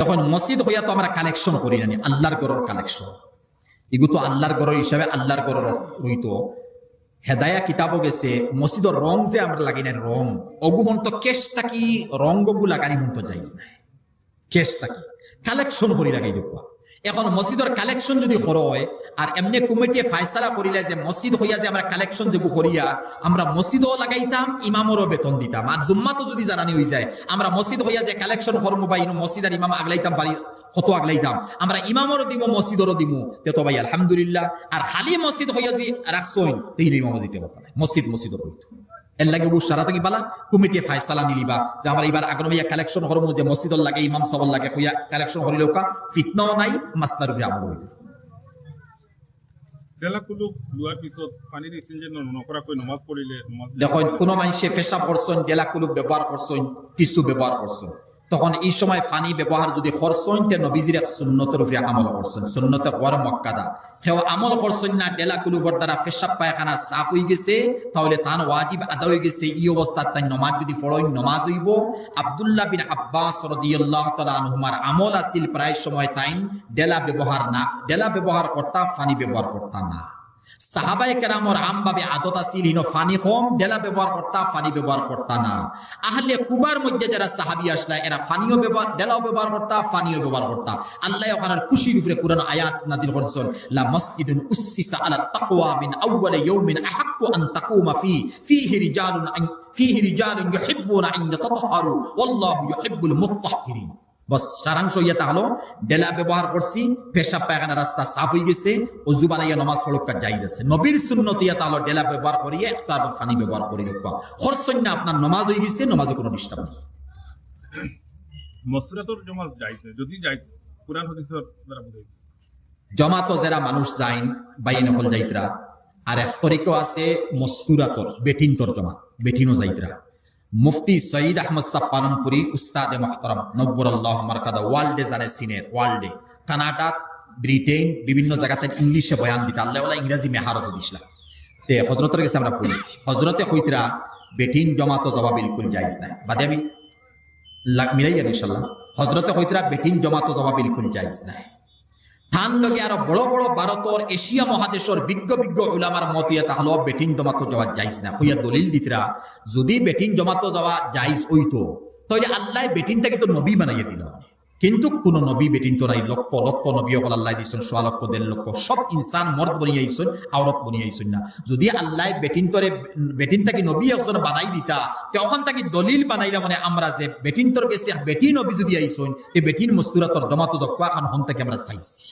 তখন মসজিদ হইয়া তো আমরা কালেকশন করি না, আল্লাহর ঘরের কালেকশন এগু তো আল্লাহর ঘরের হিসাবে আল্লাহর ঘরের হইতো। হেদায়া কিতাবও গেছে মসজিদের রং যে আমরা লাগি না, রং অগুহন তো কেশটা কি রঙগু লাগানি হন তো যাইজ নাই, কেশটা কি কালেকশন করি লাগাই দেখবা। এখন মসজিদের কালেকশন যদি হয় আর এমনি কমিটি ফায়সালা করিলে যে মসজিদ হইয়া যে আমরা কালেকশন যেগু করিয়া আমরা মসজিদও লাগাইতাম, ইমামরও বেতন দিতাম। আর জুম্মা তো যদি জানানি হয়ে যায় আমরা মসজিদ হইয়া যে কালেকশন করবো বা মসজিদ আর ইমাম আগলাইতাম পারি, কত আগলাইতাম আমরা, ইমামরও দিব মসজিদেরও দিব, তে তো ভাই আলহামদুলিল্লাহ। আর খালি মসজিদ হইয়া যদি রাখছইন তো ইমামও দিতে পারবে না, মসজিদের হইতো। এর লাগে সারা থেকে বালা কমিটি ফায়সালা নিলিবা যে আমরা এবার আগ্রহ কালেকশন করবো, যে মসজিদর লাগে ইমাম সবর লাগে হইয়া কালেকশন করিলেও ফিতনাও নাই, মাসলার উপরে আমল হইল। দেখুন কোনো মানুষে পেশাব করছেন, ডেলা কুলুক ব্যবহার করছেন, টিস্যু ব্যবহার করছেন, তখন এই সময় পানি ব্যবহার যদি করছেন তে নবীজির এক সুন্নতের উপরে আমল করছেন, সুন্নতে ওয়ার মক্কাদা হেও আমল করছেন না, ডেলা কুলুকর দ্বারা পেশাব পায়খানা সাফ হয়ে গেছে, তাহলে তার ওয়াজিব আদা হয়ে গেছে। এই অবস্থায় তাই নমাজ যদি পড়েন নমাজ হইব। আব্দুল্লাহ বিন আব্বাস রাদিয়াল্লাহু তাআলা আনহুমার আমল আছিল প্রায় সময় তাই ডেলা ব্যবহার করতা, পানি ব্যবহার করতা না। সাহাবায়ে কেরামর আমভাবে আদত আছিল হিনো ফানি কম ডেলা ব্যবহার করতা, ফানি ব্যবহার করতা না। আহলে কুবার মধ্যে যারা সাহাবী আসলা এরা ফানিও ব্যবহার, ডেলাও ব্যবহার করতা, ফানিও ব্যবহার করতা। আল্লাহ ওখানের খুশির উপরে কুরআন আয়াত নাযিল করেছেন, লা মসজিদুন উসসিসা আলা তাকওয়া মিন আউয়াল ইয়াউমিন আহাক্কু আন তাকুমা ফীহি রিজালুন ইউহিব্বুনা আন ইয়াতাতাহহারু ওয়াল্লাহু ইউহিব্বুল মুত্তাহহিরিন। বস সারাংশ ইয়েটা হলো ডেলা ব্যবহার করছি, পেশাব পায়খানা রাস্তা সাফ হয়ে গেছে, ওযু বানাইয়া নামাজ পড়া জায়েজ আছে। নবীর সুন্নত ইয়েটা হলো ডেলা ব্যবহার করিয়ে তার পানি ব্যবহার করি রাখবা। খরচন্য আপনার নামাজ হয়ে গেছে, নামাজে কোনো ডিস্টার্ব নেই। মসজিদর নামাজ জায়েজ, যদি জায়েজ কুরআন হাদিসের দ্বারা বুঝাই জমাতো যারা মানুষ যাইন বাইনে হল যাইতরা, আর এক তরিকও আছে মস্তুরাতর বেঠিনতর জমা, বেঠিনও যাইতরা। মুফতি সঈদ আহমদ সাহ পালনপুরি উস্তাদে মুহতারাম নব্বরাল্লাহু মারকাদা ওয়ার্ল্ডে জানে সিনের, ওয়ার্ল্ডে কানাডা, ব্রিটেন বিভিন্ন জায়গাতে ইংলিশে বয়ান দিতে আল্লাহ ইংরেজি মেহারত দিছিলাম। তে হজরতের কাছে আমরা পড়েছি, হজরতে হইতরা বেঠিন জমাতো জমা বিলকুল জায়েজ নাই। বাদে আমি মিলাইয়া ইনশাল্লাহ, হজরতে হইতরা বেঠিন জমাতো জমা বিলকুল জায়েজ নাই। থান লগে আরো বড় বড় ভারতের এশিয়া মহাদেশের বিজ্ঞ উলামার মতিয়া তাহলে বেটিং জমাতো যাওয়া জায়েজ না। হইয়া দলিল দিতরা যদি বেটিং জমাতো যাওয়া জায়েজ হইতো তাহলে আল্লাহ বেটিংটাকে তো নবী বানাইয়া দিল, কিন্তু কোন নবী বেটিং তো নাই। লক্ষ লক্ষ নবী হল আল্লাহ দিয়েছেন, 1.5 লক্ষ 1.5 লক্ষ সব ইনসান মর্দ বনিয়াইছেন, আওরত বনিয়াইছেন না। যদি আল্লাহ বেটিংটাকে নবী একজন বানাই দিতা তখন তাকে দলিল বানাইলা, মানে আমরা যে বেটিং তোর গেছে বেটি নবী যদি আইছেন এই বেটিন মস্তুরাতর জমাতো দক্কা খান হন থেকে আমরা পাইছি।